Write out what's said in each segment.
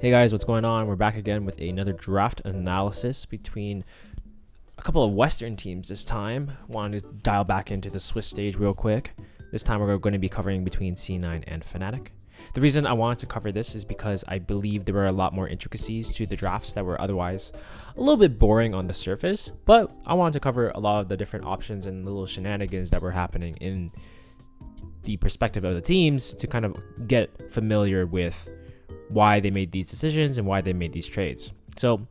Hey guys, what's going on? We're back again with another draft analysis between a couple of Western teams this time. Wanted to dial back into the Swiss stage real quick. This time we're going to be covering between C9 and Fnatic. The reason I wanted to cover this is because I believe there were a lot more intricacies to the drafts that were otherwise a little bit boring on the surface, but I wanted to cover a lot of the different options and little shenanigans that were happening in the perspective of the teams to kind of get familiar with why they made these decisions and why they made these trades. So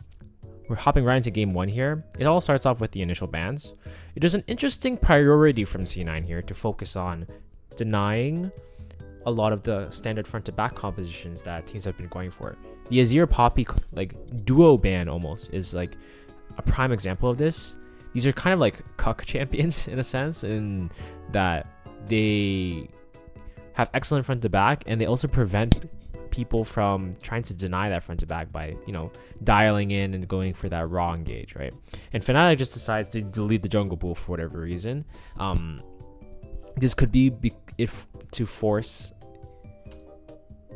we're hopping right into game one here. It all starts off with the initial bans. It is an interesting priority from C9 here to focus on denying a lot of the standard front to back compositions that teams have been going for. The Azir Poppy like duo ban almost is like a prime example of this. These are kind of like cuck champions in a sense, in that they have excellent front to back and they also prevent people from trying to deny that front to back by, dialing in and going for that raw engage, right? And Fnatic just decides to delete the jungle pool for whatever reason. This could be if to force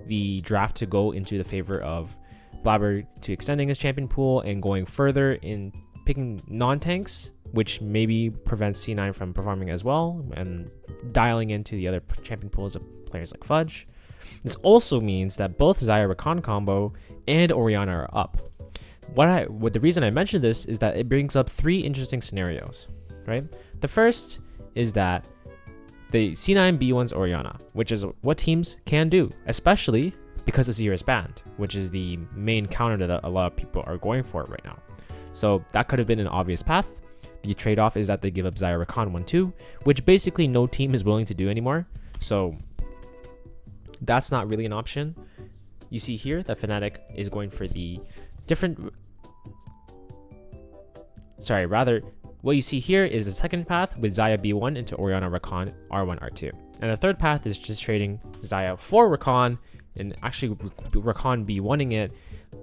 the draft to go into the favor of Blabber to extending his champion pool and going further in picking non-tanks, which maybe prevents C9 from performing as well and dialing into the other champion pools of players like Fudge. This also means that both Xayah Rakan combo and Orianna are up. The reason I mention this is that it brings up three interesting scenarios, right? The first is that the C9 B1's Orianna, which is what teams can do, especially because Azir is banned, which is the main counter that a lot of people are going for right now. So that could have been an obvious path. The trade-off is that they give up Xayah Rakan 1-2, which basically no team is willing to do anymore. So that's not really an option. You see here that Fnatic is going for the different... what you see here is the second path with Xayah B1 into Orianna Rakan R1 R2. And the third path is just trading Xayah for Rakan and actually Rakan B1ing it,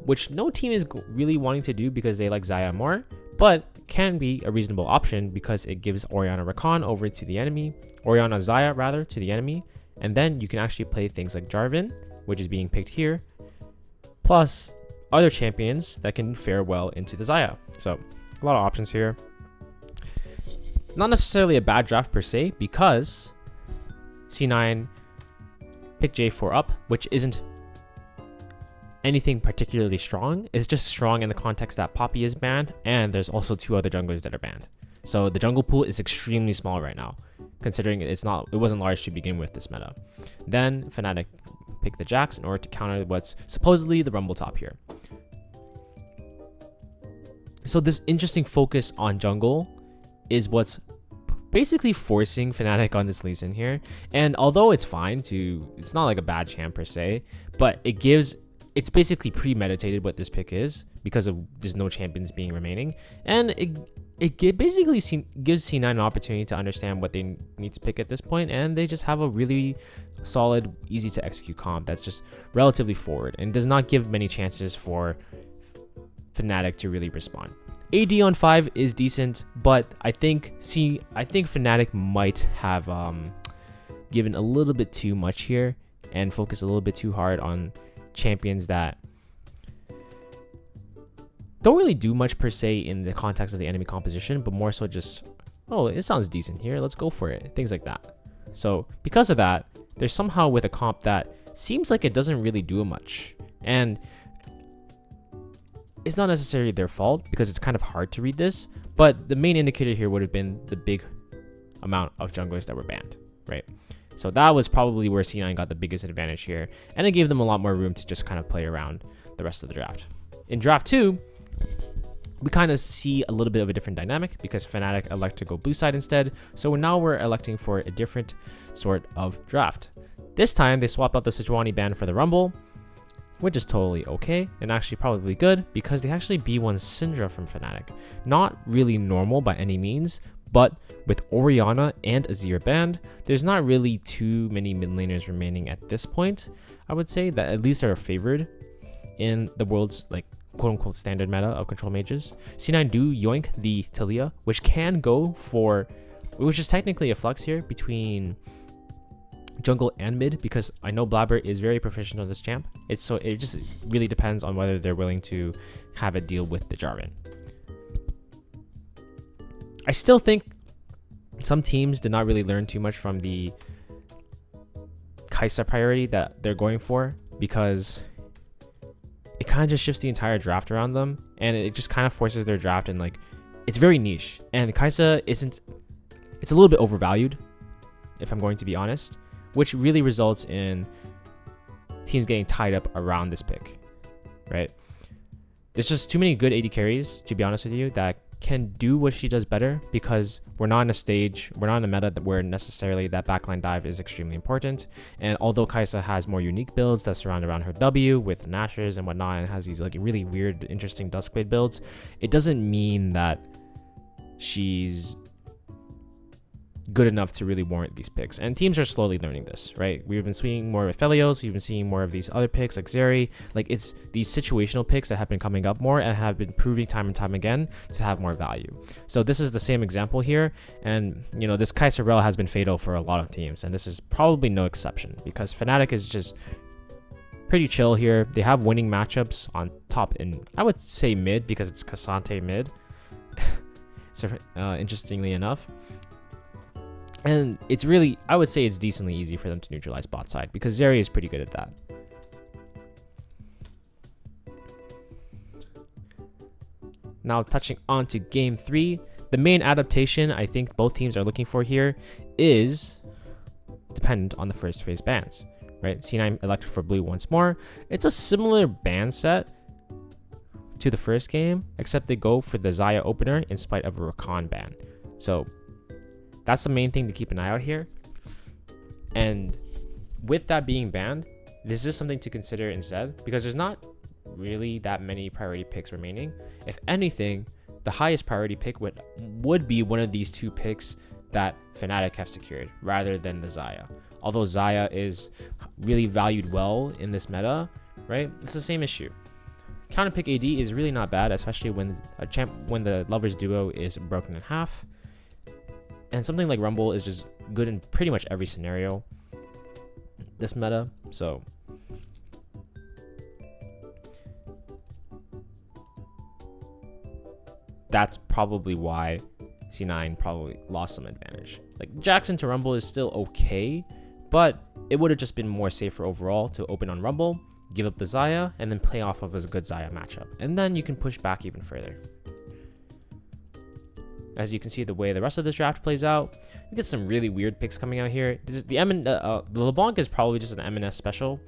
which no team is really wanting to do because they like Xayah more, but can be a reasonable option because it gives Orianna Rakan over to the enemy, Orianna Xayah rather, to the enemy. And then you can actually play things like Jarvan, which is being picked here, plus other champions that can fare well into the Xayah. So a lot of options here. Not necessarily a bad draft per se, because C9 picked J4 up, which isn't anything particularly strong. It's just strong in the context that Poppy is banned, and there's also two other junglers that are banned. So the jungle pool is extremely small right now, considering it wasn't large to begin with this meta. Then Fnatic picked the Jax in order to counter what's supposedly the Rumble top here. So this interesting focus on jungle is what's basically forcing Fnatic on this Lee Sin here. And although it's it's not like a bad champ per se, but it's basically premeditated what this pick is because there's no champions being remaining. And it basically gives C9 an opportunity to understand what they need to pick at this point, and they just have a really solid, easy to execute comp that's just relatively forward and does not give many chances for Fnatic to really respond. AD on 5 is decent, but I think Fnatic might have given a little bit too much here and focused a little bit too hard on champions that don't really do much per se in the context of the enemy composition, but more so just, oh, it sounds decent here, let's go for it, things like that. So because of that, they're somehow with a comp that seems like it doesn't really do much, and it's not necessarily their fault because it's kind of hard to read this, but the main indicator here would have been the big amount of junglers that were banned, right? So that was probably where C9 got the biggest advantage here, and it gave them a lot more room to just kind of play around the rest of the draft. In draft 2, we kind of see a little bit of a different dynamic because Fnatic elect to go blue side instead. So now we're electing for a different sort of draft. This time they swapped out the Sejuani ban for the Rumble, which is totally okay and actually probably good because they actually B1 Syndra from Fnatic. Not really normal by any means, but with Orianna and Azir banned, there's not really too many mid laners remaining at this point. I would say that at least are favored in the world's like quote-unquote standard meta of control mages. C9 do yoink the Talia, which is technically a flux here between jungle and mid, because I know Blabber is very proficient on this champ. It just really depends on whether they're willing to have it deal with the Jarvan. I still think some teams did not really learn too much from the Kai'Sa priority that they're going for, because it kind of just shifts the entire draft around them, and it just kind of forces their draft, and like it's very niche. And Kai'Sa it's a little bit overvalued, if I'm going to be honest, which really results in teams getting tied up around this pick, right? There's just too many good AD carries, to be honest with you, that can do what she does better, because we're not in a meta where necessarily that backline dive is extremely important. And although Kai'Sa has more unique builds that surround around her W with Nashers and whatnot, and has these like really weird, interesting Duskblade builds, it doesn't mean that she's good enough to really warrant these picks. And teams are slowly learning this, right? We've been seeing more of Aphelios, we've been seeing more of these other picks like Zeri. Like, it's these situational picks that have been coming up more and have been proving time and time again to have more value. So this is the same example here, and you know, this Kai'Sa Rell has been fatal for a lot of teams, and this is probably no exception, because Fnatic is just pretty chill here. They have winning matchups on top, and I would say mid, because it's Cassante mid. So interestingly enough, and it's really, I would say it's decently easy for them to neutralize bot side, because Zeri is pretty good at that. Now touching on to game 3, the main adaptation I think both teams are looking for here is dependent on the first phase bans, right? C9 elected for blue once more. It's a similar ban set to the first game, except they go for the Xayah opener in spite of a Rakan ban. So that's the main thing to keep an eye out here. And with that being banned, this is something to consider instead, because there's not really that many priority picks remaining. If anything, the highest priority pick would be one of these two picks that Fnatic have secured, rather than the Xayah. Although Xayah is really valued well in this meta, right? It's the same issue. Counter pick AD is really not bad, especially when the Lovers duo is broken in half. And something like Rumble is just good in pretty much every scenario this meta. So that's probably why C9 probably lost some advantage. Like, Jackson to Rumble is still okay, but it would have just been more safer overall to open on Rumble, give up the Xayah, and then play off of a good Xayah matchup. And then you can push back even further. As you can see, the way the rest of this draft plays out, you get some really weird picks coming out here. The LeBlanc is probably just an M&S special.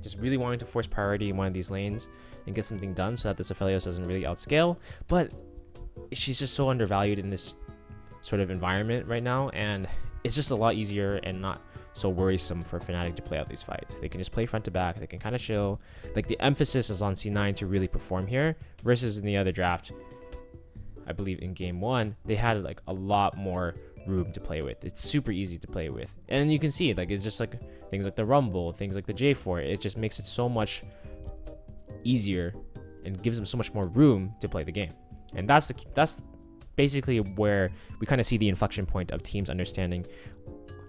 Just really wanting to force priority in one of these lanes and get something done so that this Aphelios doesn't really outscale. But she's just so undervalued in this sort of environment right now, and it's just a lot easier and not so worrisome for Fnatic to play out these fights. They can just play front to back, they can kind of chill. Like, the emphasis is on C9 to really perform here, versus in the other draft, I believe in game 1, they had like a lot more room to play with. It's super easy to play with, and you can see it, like, it's just like things like the Rumble, things like the J4, it just makes it so much easier and gives them so much more room to play the game. And that's basically where we kind of see the inflection point of teams understanding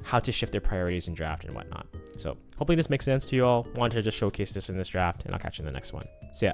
how to shift their priorities in draft and whatnot. So hopefully this makes sense to you all. Wanted to just showcase this in this draft, and I'll catch you in the next one. See ya.